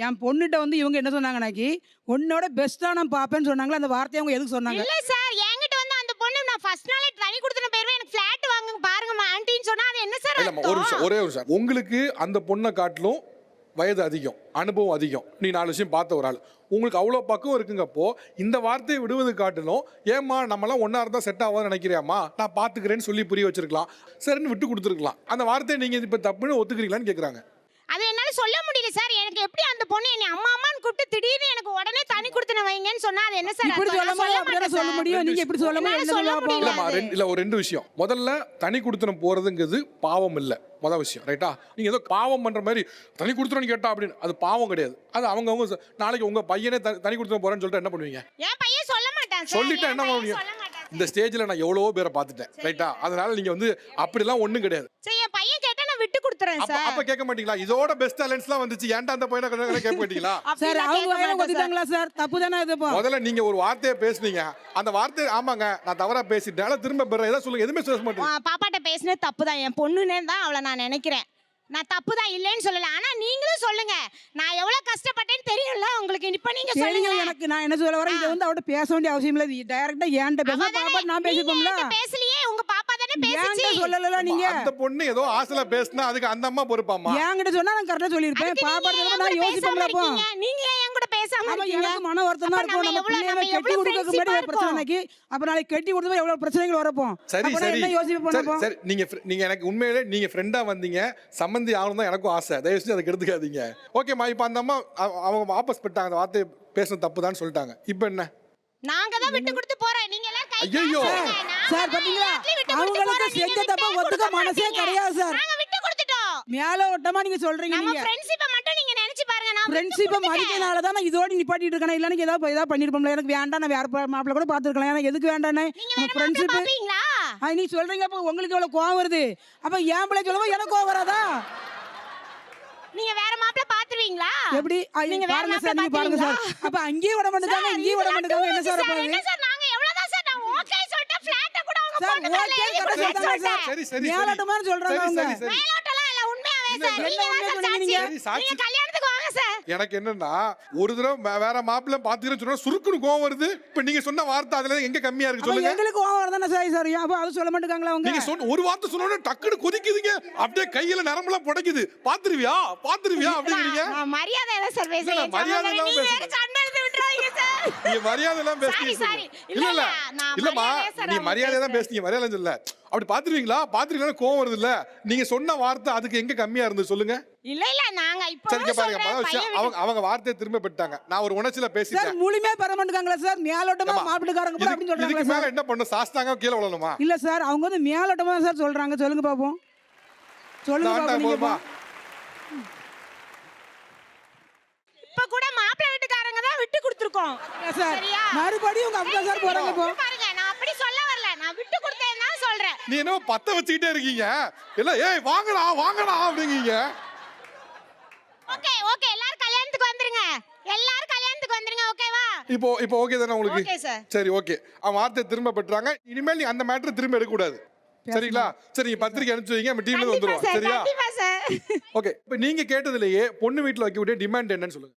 என் பொண்ணுட்ட வந்து இவங்க என்ன சொன்னாங்கனாக்கி, உன்னோட பெஸ்ட்டா நான் பார்ப்பேன்னு சொன்னாங்களா, அந்த வார்த்தைய அவங்க எதுக்கு சொன்னாங்க? இல்ல சார், என்கிட்ட வந்து அந்த பொண்ணு நான் ஃபர்ஸ்ட் நாளே தனி குடுத்தன போயிருவேன். எனக்கு ஃபிளாட் வாங்குங்க பாருங்கம்மா ஆன்ட்டின்னு சொன்னா அது என்ன சார் இல்லம்மா ஒரு நிமிஷம், ஒரே ஒரு நிமிஷம். உங்களுக்கு அந்த பொண்ணை காட்டிலும் வயது அதிகம், அனுபவம் அதிகம், நீ 4 விஷயம் பார்த்த ஒரு ஆள், உங்களுக்கு அவ்வளோ பக்கம் இருக்குங்கப்போ இந்த வார்த்தையை விடுவது காட்டிலும், ஏம்மா நம்மளாம் ஒன்றா இருந்தால் செட் ஆகாதுன்னு நினைக்கிறியாம்மா, நான் பார்த்துக்கிறேன்னு சொல்லி புரிய வச்சிருக்கலாம், சரின்னு விட்டு கொடுத்துருக்கலாம். அந்த வார்த்தையை நீங்கள் இப்போ தப்புன்னு ஒத்துக்கிறீங்களான்னு கேட்குறாங்க. அது என்னால சொல்ல முடியல சார். எனக்கு எப்படி அந்த பொண்ணு என்னை அம்மா அம்மான்னு கூப்பிட்டு திடீர்னு எனக்கு உடனே தனி குடுத்தன வைங்கன்னு சொன்னா அது என்ன சார்? இப்படி சொல்ல முடியும், அப்படிதான் சொல்ல முடியும். நீங்க இப்படி சொல்ல முடியும், என்ன சொல்ல போறீங்க? இல்லம்மா, இல்ல ஒரு 2 விஷயம். முதல்ல தனி குடுத்தனம் போறதுங்கிறது பாவம் இல்ல, முதல் விஷயம், ரைட்டா? நீங்க ஏதோ பாவம் பண்ற மாதிரி தனி குடுத்தனம் கேட்டா அப்படின்னு, அது பாவம் கிடையாது. அது அவங்க நாளைக்கு உங்க பையனே தனி குடுத்தனம் போறேன்னு சொல்லிட்டு என்ன பண்ணுவீங்க? என் பையன் சொல்ல மாட்டான் சார். சொல்லிட்டா என்ன பண்ணுவீங்க? இந்த ஸ்டேஜ்ல நான் எவ்வளவோ பேரை பார்த்துட்டேன், ரைட்டா? அதனால நீங்க வந்து அப்படிலாம் ஒண்ணும் கிடையாது. சரி, என் பையன் கேட்டா நான் விட்டு கொடுத்துறேன் சார். அப்ப கேட்க மாட்டீங்களா? இதோட பெஸ்ட் டேலண்ட்ஸ்லாம் வந்துச்சு, ஏன்டா அந்த பையனை கேட்க மாட்டீங்களா? சார் அவங்க வேலை ஒத்துட்டாங்களா சார்? தப்பு தானே இது? முதல்ல நீங்க ஒரு வார்த்தையை பேசுனீங்க, அந்த வார்த்தை ஆமாங்க நான் தவறா பேசிட்டேன், திரும்ப பெற ஏதாவது சொல்லுங்க, எதுவுமே சொல்ல மாட்டீங்க. பாப்பாட்ட பேசினது தப்பு தான், என் பொண்ணுனே தான் அவளை நான் நினைக்கிறேன். நான் தப்பு தான் இல்லைன்னு சொல்லல. ஆனா நீங்களும் சொல்லுங்க, நான் எவ்வளவு கஷ்டப்பட்டேன்னு தெரியும்ல உங்களுக்கு. இப்ப நீங்க சொல்லுங்க. எனக்கு நான் என்ன சொல்ல வரேன், இதை வந்து அவட்ட பேச வேண்டிய அவசியம் இல்லை. டைரக்டா ஏன்ட்ட பேச, பாப்பா நான் பேசிப்போம்ல. பேசலையே, உங்க பாப்பா தானே பேசிச்சு. ஏன்ட்ட சொல்லல நீங்க? அந்த பொண்ணு ஏதோ ஆசைல பேசினா அதுக்கு அந்த அம்மா பொறுப்பாமா? என்கிட்ட சொன்னா நான் கரெக்டா சொல்லிருப்பேன். பாப்பா நான் யோசிப்போம்ல. அப்போ நீங்க ஏன் என் கூட பேசாம இருக்கீங்க? எனக்கு மன வருத்தமா இருக்கும். நம்ம பிள்ளைகளை கட்டி கொடுக்க முன்னாடி பிரச்சனைக்கு, அப்ப நாளைக்கு கட்டி கொடுத்தா எவ்வளவு பிரச்சனைகள் வரப்போம். சரி சரி என்ன யோசிப்பு பண்ணப்போம்? சரி, நீங்க எனக்கு உண்மையிலே நீங்க ஃப்ரெண்டா வந்தீங்க, சம்பந்தி ஆகணும் தான் எனக்கும் ஆசை, தயவு செஞ்சு அதை கெடுத்துக்காதீங்க. ஓகேம்மா, இப்போ அந்த அம்மா அவங்க வாபஸ் பெற்றாங்க, அந்த வார்த்தையை பேசுன தப்பு தான் சொல்லிட்டாங்க. இப்போ என்ன? நாங்க தான் விட்டு கொடுத்து போறோம், நீங்க எல்லாம் கை ஐயோ சார் பாத்தீங்களா, அவங்களுக்கு செஞ்ச தப்ப ஒத்துக்க மனசே கிடையாது சார். நாங்க விட்டு கொடுத்துட்டோம். மேல ஓட்டமா நீங்க சொல்றீங்க. நம்ம நீங்க ஃப்ரெண்ட்ஷிப்பை மட்டும் நீங்க நினைச்சு பாருங்க. நான் ஃப்ரெண்ட்ஷிப்பை மதிக்கிறனால தான் நான் இதோட நிப்பாட்டிட்டு இருக்கேன். இல்லைன்னா ஏதாவது பண்ணிருப்போம்ல. எனக்கு வேண்டாம், நான் வேற மாப்பிள்ள கூட பார்த்துருக்கலாம். எனக்கு எதுக்கு வேண்டானே ஃப்ரெண்ட்ஷிப்? பாப்பீங்களா? நீ சொல்றீங்க, அப்ப உங்களுக்கு எவ்வளவு கோவம் வருது. அப்ப என் பிள்ளை சொல்லவும் எனக்கு கோவம் வராதா? நீங்க வேற மாப்பிள்ள பாத்துருவீங்களா? எப்படி? நீங்க பாருங்க சார், நீங்க பாருங்க சார். அப்ப அங்கேயே விட மாட்டாங்க, இங்கேயே விட மாட்டாங்க. என்ன சார் போகுது? என்ன சார், நாங்க எவ்வளவுதான் சார் நான் ஓகே சொல்லிட்டேன். ஃபிளாட்ட கூட அவங்க சார் போட்டு ஓகே கரெக்ட்டா சொல்றாங்க சார். சரி சரி மேலோட்டமா சொல்றாங்க அவங்க. மேலோட்டலாம் இல்ல, உண்மையாவே சார். நீங்க கல்யாணத்துக்கு வாங்க சார். எனக்கு என்னன்னா, ஒரு தடவை வேற மாப்பிள்ள பாத்துக்கிறேன்னு சொன்னா சுருக்குன்னு கோவம் வருது. இப்ப நீங்க சொன்ன வார்த்தை அதுல எங்க கம்மியா இருக்கு சொல்லுங்க. எங்களுக்கு கோவம் வரதானே சார்? சார் அப்ப அது சொல்ல மாட்டாங்களா அவங்க? நீங்க சொன்ன ஒரு வார்த்தை சொன்னோனே டக்குனு கொதிக்குதுங்க, அப்படியே கையில நரம்பெல்லாம் புடைக்குது. பாத்துருவியா அப்படிங்கறீங்க. நான் மரியாதை எல்லாம் சார் பேசுறேன். மரியாதை எல்லாம் நீங்க வேற சண்டை எடுத்து விட்டுறாதீங்க சார். நீங்க மரியாதை எல்லாம் பேசுறீங்க. சாரி இல்ல இல்ல இல்லம்மா, நீ மரியாதை தான் பேசுறீங்க, மரியாதை இல்ல. அப்படி பாத்துருவீங்களா? பாத்துருவீங்களா? கோவம் வருது இல்ல? நீங்க சொன்ன வார்த்தை அதுக்கு எங்க கம்மியா இருந்து சொல்லுங்க. இல்ல இல்ல நாங்க இப்போ சரிங்க பாருங்க, அவங்க வார்த்தையை திரும்ப பெற்றாங்க. நான் ஒரு உணர்ச்சியில பேசிட்டேன். சார் முழுமையா பெற மாட்டாங்களா சார்? மேலோட்டமா மாப்பிள்ளைக்காரங்க கூட அப்படி சொல்றாங்க. இதுக்கு மேல என்ன பண்ண? சாஸ்தாங்க கீழ விழணுமா? இல்ல சார், அவங்க வந்து மேலோட்டமா சார் சொல்றாங்க. சொல்லுங்க பாப்போம், சொல்லுங்க பாப்போம். நீங்க இப்ப கூட மாப்பிள்ளை வீட்டுக்காரங்க தான் விட்டு கொடுத்துருக்கோம் சார். மறுபடியும் உங்க அப்பா சார் போறாங்க. போ பாருங்க, நான் அப்படி சொல்ல வரல, நான் விட்டு கொடுத்தேன்னு தான் சொல்றேன். நீ என்ன பத்த வச்சுக்கிட்டே இருக்கீங்க? இல்ல ஏய் வாங்கடா வாங்கடா அப்படிங்கீங்க. ஓகே ஓகே, எல்லாரும் கல்யாணத்துக்கு வந்துருங்க. எல்லாரும் கல்யாணத்துக்கு வந்துருங்க, ஓகேவா? இப்போ ஓகே தானே உங்களுக்கு? Okay sir. சரி ஓகே, அவன் வார்த்தை திரும்ப பெற்றாங்க. இனிமேல் நீ அந்த மேட்டர் திரும்ப எடுக்க கூடாது, சரிங்களா? சரி, நீங்க பத்திரிக்கை அனுப்பிச்சு வைங்க, நம்ம டீம்ல வந்துருவோம், சரியா? கண்டிப்பா சார். ஓகே, இப்போ நீங்க கேட்டதுலயே பொண்ணு வீட்டுல வைக்க வேண்டிய டிமாண்ட் என்னன்னு சொல்லுங்க.